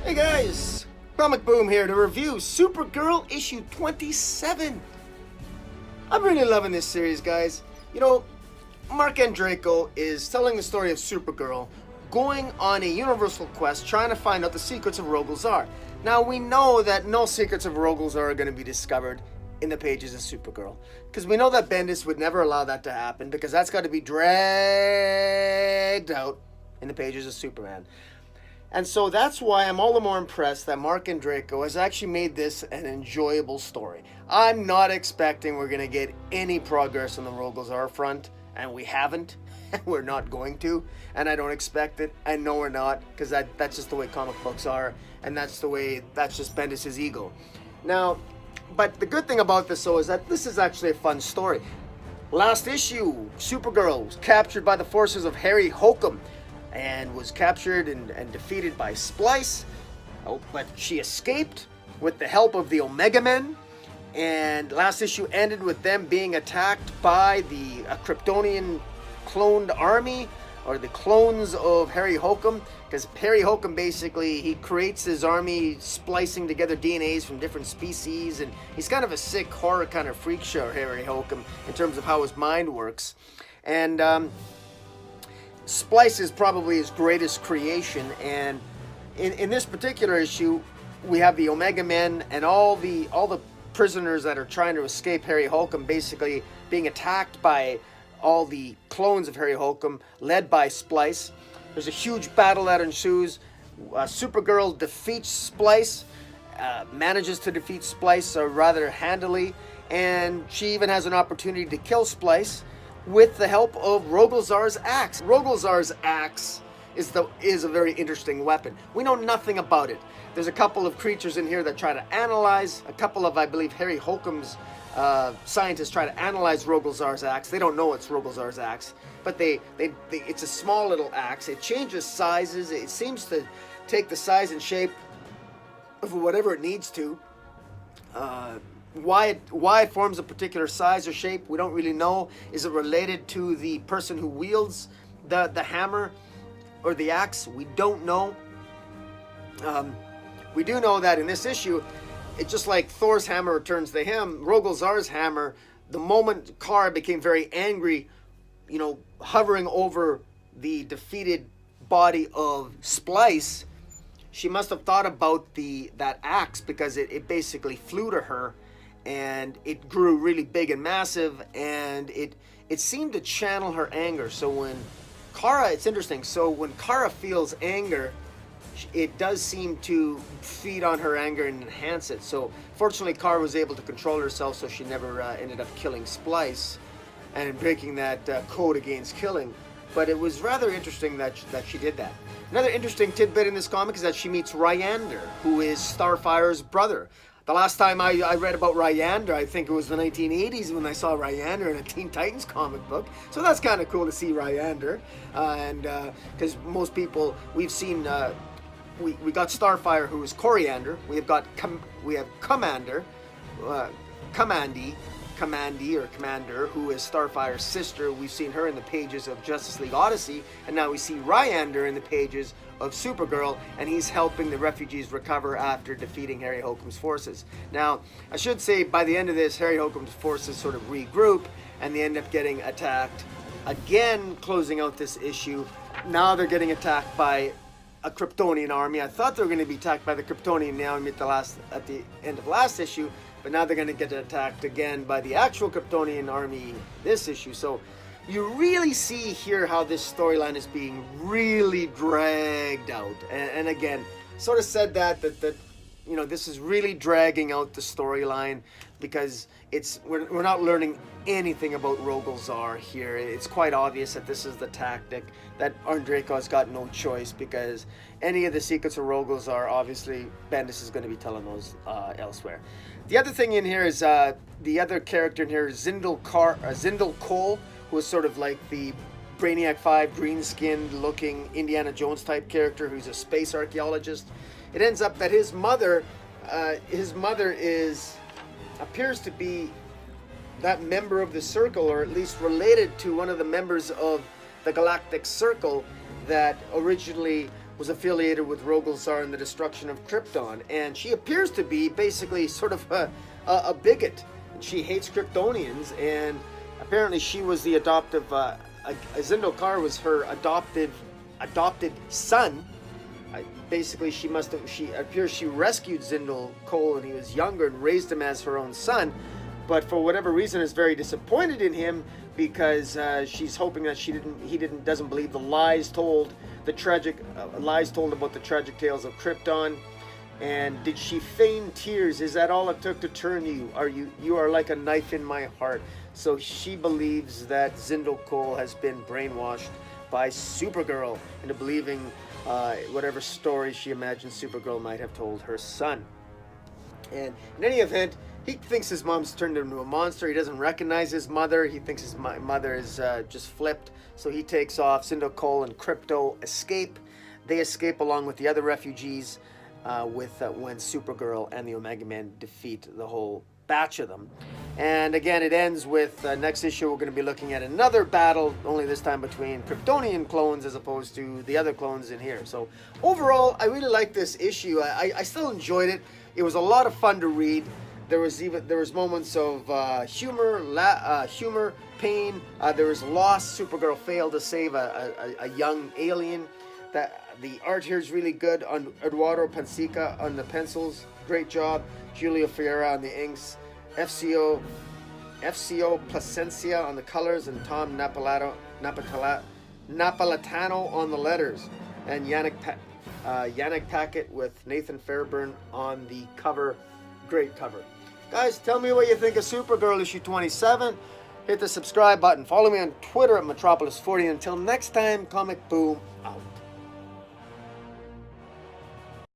Hey guys, Comic Boom here to review Supergirl issue 27. I'm really loving this series, guys. You know, Mark Z'ndr is telling the story of Supergirl going on a universal quest trying to find out the secrets of Rogol Zaar. Now, we know that no secrets of Rogol Zaar are going to be discovered in the pages of Supergirl, because we know that Bendis would never allow that to happen, because that's got to be dragged out in the pages of Superman. And so that's why I'm all the more impressed that Mark Z'ndr has actually made this an enjoyable story. I'm not expecting we're going to get any progress on the Rogol Zaar front, and we haven't, and we're not going to, and I don't expect it. I know we're not, because that's just the way comic books are, and that's just Bendis' ego. Now, but the good thing about this, though, is that this is actually a fun story. Last issue, Supergirl was captured by the forces of Harry Hokum, and was captured and defeated by Splice. Oh, but she escaped with the help of the Omega Men. And last issue ended with them being attacked by the Kryptonian cloned army, or the clones of Harry Hokum. Because Harry Hokum basically, he creates his army splicing together DNAs from different species. And he's kind of a sick horror kind of freak show, Harry Hokum, in terms of how his mind works. And Splice is probably his greatest creation, and in this particular issue, we have the Omega Men and all the prisoners that are trying to escape Harry Hokum, basically being attacked by all the clones of Harry Hokum, led by Splice. There's a huge battle that ensues. Supergirl defeats Splice, manages to defeat Splice rather handily, and she even has an opportunity to kill Splice with the help of Rogol Zaar's axe. Rogol Zaar's axe is a very interesting weapon. We know nothing about it. There's a couple of creatures in here that try to analyze. A couple of, I believe, Harry Hokum's scientists try to analyze Rogol Zaar's axe. They don't know it's Rogol Zaar's axe, but it's a small little axe. It changes sizes. It seems to take the size and shape of whatever it needs to. Why it forms a particular size or shape, we don't really know. Is it related to the person who wields the hammer or the axe? We don't know. We do know that in this issue, it's just like Thor's hammer returns to him. Rogol Zaar's hammer, the moment Kara became very angry, hovering over the defeated body of Splice, she must have thought about that axe, because it basically flew to her. And it grew really big and massive, and it seemed to channel her anger. So when Kara, it's interesting, so when Kara feels anger, it does seem to feed on her anger and enhance it. So fortunately, Kara was able to control herself, so she never ended up killing Splice and breaking that code against killing. But it was rather interesting that she did that. Another interesting tidbit in this comic is that she meets Ryander, who is Starfire's brother. The last time I read about Ryander, I think it was the 1980s when I saw Ryander in a Teen Titans comic book. So that's kind of cool to see Ryander. And because most people, we've seen, we got Starfire, who is Coriander. We have Commander, Commander, who is Starfire's sister. We've seen her in the pages of Justice League Odyssey, and now we see Ryander in the pages of Supergirl, and he's helping the refugees recover after defeating Harry Hokum's forces. Now, I should say, by the end of this, Harry Hokum's forces sort of regroup, and they end up getting attacked again, closing out this issue. Now they're getting attacked by a Kryptonian army. I thought they were going to be attacked by the Kryptonian army at the end of last issue, but now they're going to get attacked again by the actual Kryptonian army this issue. So you really see here how this storyline is being really dragged out. And again, sort of said that this is really dragging out the storyline, because we're not learning anything about Rogol Zaar here. It's quite obvious that this is the tactic, that Z'ndr has got no choice, because any of the secrets of Rogol Zaar, obviously Bendis is going to be telling those elsewhere. The other thing in here is the other character in here is Z'ndr Kol, who is sort of like the Brainiac 5 green-skinned looking Indiana Jones type character, who's a space archaeologist. It ends up that his mother appears to be that member of the Circle, or at least related to one of the members of the Galactic Circle that originally was affiliated with Rogol, Zaar, and the destruction of Krypton, and she appears to be basically sort of a bigot. She hates Kryptonians, and apparently she was the adoptive. Z'ndr Kol was her adopted son. Basically, she appears she rescued Z'ndr Kol when he was younger and raised him as her own son, but for whatever reason is very disappointed in him because she's hoping that he doesn't believe the lies told, lies told about the tragic tales of Krypton. And did she feign tears? Is that all it took to turn you? You are like a knife in my heart. So she believes that Z'ndr Kol has been brainwashed by Supergirl into believing whatever story she imagines Supergirl might have told her son. And in any event, he thinks his mom's turned into a monster. He doesn't recognize his mother. He thinks his mother is just flipped. So he takes off. Z'ndr Kol and Krypto escape. They escape along with the other refugees when Supergirl and the Omega Man defeat the whole batch of them. And again, it ends with next issue we're going to be looking at another battle, only this time between Kryptonian clones as opposed to the other clones in here. So overall, I really like this issue. I still enjoyed it. It was a lot of fun to read. There was moments of humor, pain. There was loss. Supergirl failed to save a young alien. The art here is really good. On Eduardo Pansica on the pencils, great job. Julio Ferreira on the inks. FCO Placencia on the colors, and Tom Napolitano on the letters, and Yannick Paquet with Nathan Fairburn on the cover. Great cover. Guys, tell me what you think of Supergirl issue 27. Hit the subscribe button. Follow me on Twitter at Metropolis40. Until next time, Comic Boom out.